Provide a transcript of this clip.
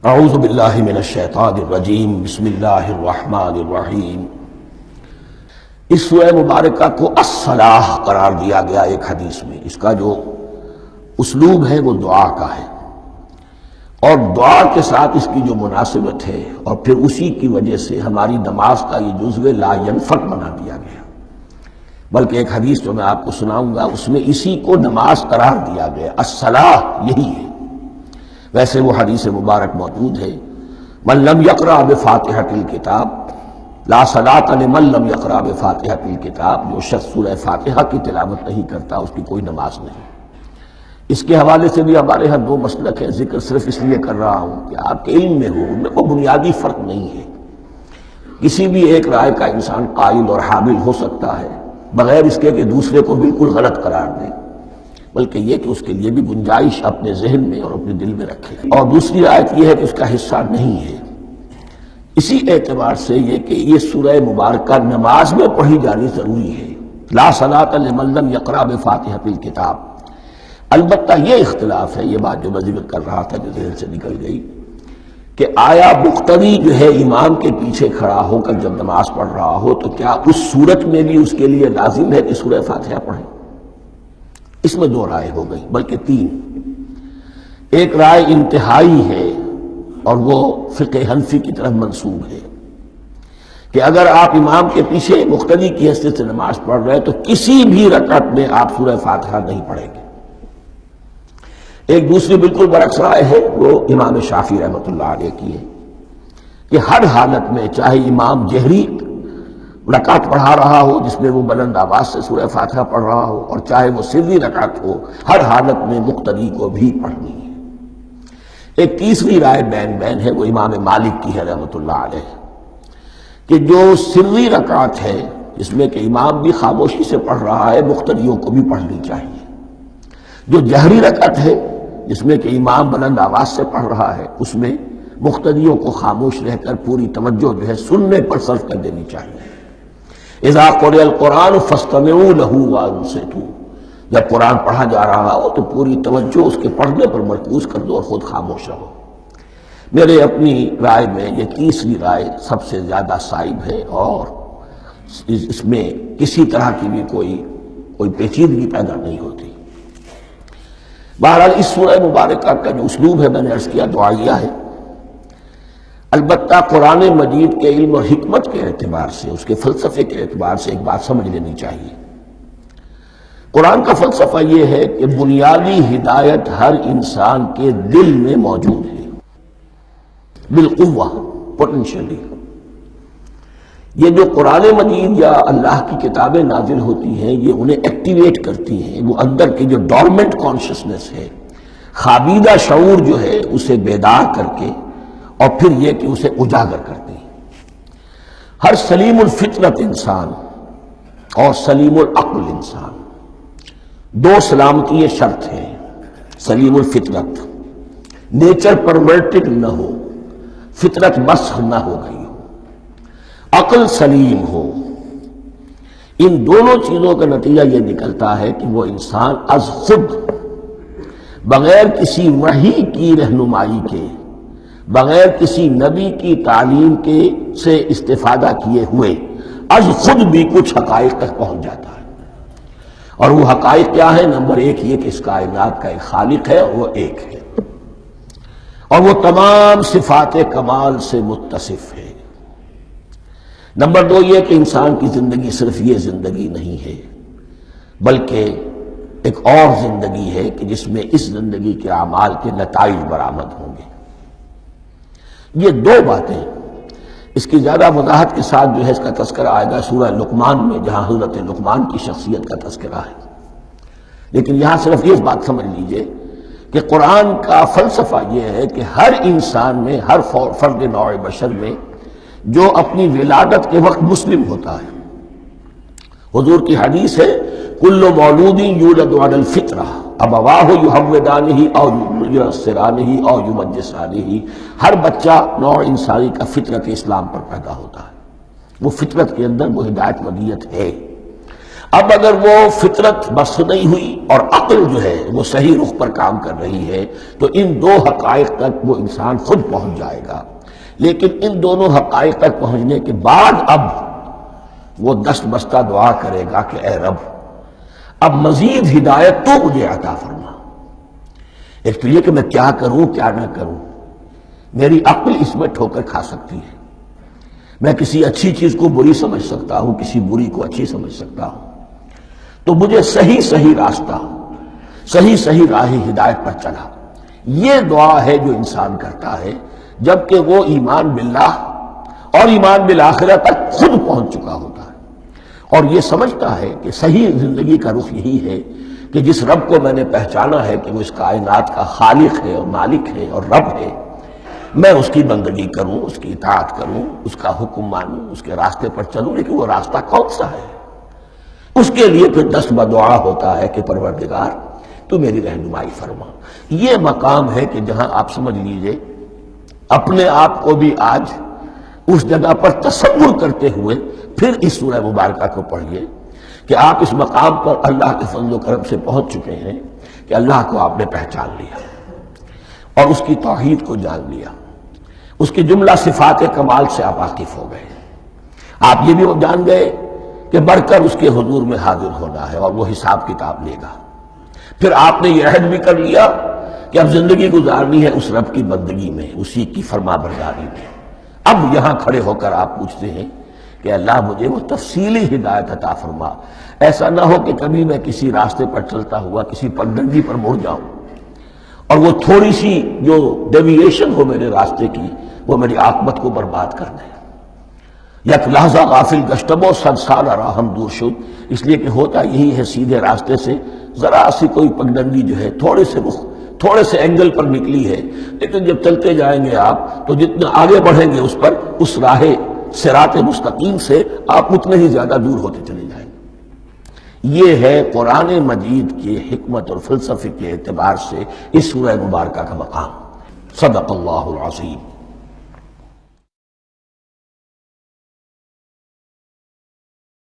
اعوذ باللہ من الشیطان الرجیم بسم اللہ الرحمن الرحیم۔ اس سورہ مبارکہ کو الصلاح قرار دیا گیا ایک حدیث میں۔ اس کا جو اسلوب ہے وہ دعا کا ہے، اور دعا کے ساتھ اس کی جو مناسبت ہے، اور پھر اسی کی وجہ سے ہماری نماز کا یہ جزو لا ینفک بنا دیا گیا۔ بلکہ ایک حدیث جو میں آپ کو سناؤں گا اس میں اسی کو نماز قرار دیا گیا، الصلاح یہی ہے۔ ویسے وہ حدیث مبارک موجود ہے، من لم یقرأ بفاتحۃ الکتاب لا صلاۃ لمن لم یقرأ بفاتحۃ الکتاب، جو شخص سورہ فاتحہ کی تلاوت نہیں کرتا اس کی کوئی نماز نہیں۔ اس کے حوالے سے بھی ہمارے ہاں دو مسلک ہیں، ذکر صرف اس لیے کر رہا ہوں کہ آپ کے علم میں ہو، ان میں کوئی بنیادی فرق نہیں ہے۔ کسی بھی ایک رائے کا انسان قائل اور حامل ہو سکتا ہے بغیر اس کے کہ دوسرے کو بالکل غلط قرار دے، بلکہ یہ کہ اس کے لیے بھی گنجائش اپنے ذہن میں اور اپنے دل میں رکھے۔ اور دوسری آیت یہ ہے کہ اس کا حصہ نہیں ہے۔ اسی اعتبار سے یہ کہ یہ سورہ مبارکہ نماز میں پڑھی جانی ضروری ہے، لا صلاۃ لمن لم یقرأ بفاتحۃ الکتاب۔ البتہ یہ اختلاف ہے، یہ بات جو میں ذکر کر رہا تھا جو ذہن سے نکل گئی، کہ آیا مقتدی جو ہے امام کے پیچھے کھڑا ہو کر جب نماز پڑھ رہا ہو تو کیا اس صورت میں بھی اس کے لیے لازم ہے کہ سورہ فاتحہ پڑھے؟ اس میں دو رائے ہو گئی، بلکہ تین۔ ایک رائے انتہائی ہے اور وہ فقہ حنفی کی طرف منسوب ہے کہ اگر آپ امام کے پیچھے مقتدی کی حیثیت سے نماز پڑھ رہے ہیں تو کسی بھی رکعت میں آپ سورہ فاتحہ نہیں پڑھیں گے۔ ایک دوسری بالکل برعکس رائے ہے، وہ امام شافعی رحمۃ اللہ علیہ کی ہے کہ ہر حالت میں چاہے امام جہری رکعت پڑھا رہا ہو جس میں وہ بلند آواز سے سورہ فاتحہ پڑھ رہا ہو، اور چاہے وہ سری رکعت ہو، ہر حالت میں مقتدی کو بھی پڑھنی ہے۔ ایک تیسری رائے بین ہے، وہ امام مالک کی ہے رحمۃ اللہ علیہ، کہ جو سری رکعت ہے جس میں کہ امام بھی خاموشی سے پڑھ رہا ہے، مقتدیوں کو بھی پڑھنی چاہیے۔ جو جہری رکعت ہے جس میں کہ امام بلند آواز سے پڑھ رہا ہے، اس میں مقتدیوں کو خاموش رہ کر پوری توجہ جو ہے سننے پر صرف کر دینی چاہیے۔ اذا قرئ القرآن فاستمعوا له وانصتوا، جب قرآن پڑھا جا رہا ہو تو پوری توجہ اس کے پڑھنے پر مرکوز کر دو اور خود خاموش رہو۔ میرے اپنی رائے میں یہ تیسری رائے سب سے زیادہ صائب ہے، اور اس میں کسی طرح کی بھی کوئی پیچیدگی پیدا نہیں ہوتی۔ بہرحال اس سورہ مبارکہ کا جو اسلوب ہے میں نے عرض کیا دعائیہ ہے۔ البتہ قرآن مجید کے علم اور حکمت کے اعتبار سے، اس کے فلسفے کے اعتبار سے ایک بات سمجھ لینی چاہیے۔ قرآن کا فلسفہ یہ ہے کہ بنیادی ہدایت ہر انسان کے دل میں موجود ہے، بالقوہ، پوٹینشلی۔ یہ جو قرآن مجید یا اللہ کی کتابیں نازل ہوتی ہیں یہ انہیں ایکٹیویٹ کرتی ہیں، وہ اندر کی جو ڈورمنٹ کانشسنس ہے، خوابیدہ شعور جو ہے اسے بیدار کر کے، اور پھر یہ کہ اسے اجاگر کرتی ہیں۔ ہر سلیم الفطرت انسان اور سلیم العقل انسان، دو سلامتی یہ شرط ہے۔ سلیم الفطرت، نیچر پرورٹڈ نہ ہو، فطرت مسخ نہ ہو گئی ہو، عقل سلیم ہو۔ ان دونوں چیزوں کا نتیجہ یہ نکلتا ہے کہ وہ انسان از خود، بغیر کسی وحی کی رہنمائی کے، بغیر کسی نبی کی تعلیم کے سے استفادہ کیے ہوئے، از خود بھی کچھ حقائق تک پہنچ جاتا ہے۔ اور وہ حقائق کیا ہے؟ نمبر ایک یہ کہ اس کائنات کا ایک خالق ہے، اور وہ ایک ہے، اور وہ تمام صفات کمال سے متصف ہے۔ نمبر دو یہ کہ انسان کی زندگی صرف یہ زندگی نہیں ہے، بلکہ ایک اور زندگی ہے کہ جس میں اس زندگی کے اعمال کے نتائج برآمد ہوں گے۔ یہ دو باتیں، اس کی زیادہ وضاحت کے ساتھ جو ہے اس کا تذکرہ آئے گا سورہ لقمان میں، جہاں حضرت لقمان کی شخصیت کا تذکرہ ہے۔ لیکن یہاں صرف یہ بات سمجھ لیجئے کہ قرآن کا فلسفہ یہ ہے کہ ہر انسان میں، ہر فرد نوع بشر میں جو اپنی ولادت کے وقت مسلم ہوتا ہے، حضور کی حدیث ہے کل مولود یولد علی الفطرہ ابواہ یحودانہ او ینصرانہ او یمجسانہ، ہر بچہ نوع انسانی کا فطرت اسلام پر پیدا ہوتا ہے، وہ فطرت کے اندر وہ ہدایت ودیت ہے۔ اب اگر وہ فطرت بس نہیں ہوئی اور عقل جو ہے وہ صحیح رخ پر کام کر رہی ہے تو ان دو حقائق تک وہ انسان خود پہنچ جائے گا. لیکن ان دونوں حقائق تک پہنچنے کے بعد اب وہ دست بستہ دعا کرے گا کہ اے رب اب مزید ہدایت تو مجھے عطا فرما. ایک تو یہ کہ میں کیا کروں کیا نہ کروں، میری عقل اس میں ٹھوکر کھا سکتی ہے، میں کسی اچھی چیز کو بری سمجھ سکتا ہوں، کسی بری کو اچھی سمجھ سکتا ہوں. تو مجھے صحیح راستہ، صحیح راہ ہدایت پر چلا. یہ دعا ہے جو انسان کرتا ہے جبکہ وہ ایمان باللہ اور ایمان بالآخرہ تک خود پہنچ چکا ہوتا ہے، اور یہ سمجھتا ہے کہ صحیح زندگی کا رخ یہی ہے کہ جس رب کو میں نے پہچانا ہے کہ وہ اس کائنات کا خالق ہے اور مالک ہے اور رب ہے، میں اس کی بندگی کروں، اس کی اطاعت کروں، اس کا حکم مانوں، اس کے راستے پر چلوں. لیکن وہ راستہ کون سا ہے؟ اس کے لیے پھر دست بدعا ہوتا ہے کہ پروردگار تو میری رہنمائی فرما. یہ مقام ہے کہ جہاں آپ سمجھ لیجئے اپنے آپ کو بھی آج اس جگہ پر تصور کرتے ہوئے پھر اس سورہ مبارکہ کو پڑھیے کہ آپ اس مقام پر اللہ کے فضل و کرم سے پہنچ چکے ہیں کہ اللہ کو آپ نے پہچان لیا اور اس کی توحید کو جان لیا، اس کی جملہ صفات کمال سے آپ واقف ہو گئے. آپ یہ بھی جان گئے کہ بڑھ کر اس کے حضور میں حاضر ہونا ہے اور وہ حساب کتاب لے گا. پھر آپ نے یہ عہد بھی کر لیا کہ اب زندگی گزارنی ہے اس رب کی بندگی میں، اسی کی فرما برداری میں. اب یہاں کھڑے ہو کر آپ پوچھتے ہیں کہ اللہ مجھے وہ تفصیلی ہدایت عطا فرما. ایسا نہ ہو کہ کبھی میں کسی راستے پر چلتا ہوا کسی پگڈنڈی پر مڑ جاؤں اور وہ تھوڑی سی جو ڈیوییشن ہو میرے راستے کی وہ میری عاقبت کو برباد کر دے. یک لحظہ غافل گشتم و 100 سال راہم دور شد. اس لیے کہ ہوتا یہی ہے سیدھے راستے سے ذرا سی کوئی پگڈنڈی جو ہے تھوڑے سے اینگل پر نکلی ہے، لیکن جب چلتے جائیں گے آپ تو جتنا آگے بڑھیں گے اس پر، اس راہ صراط مستقیم سے آپ اتنے ہی زیادہ دور ہوتے چلے جائیں گے. یہ ہے قرآن مجید کی حکمت اور فلسفے کے اعتبار سے اس سورہ مبارکہ کا مقام. صدق اللہ العظیم.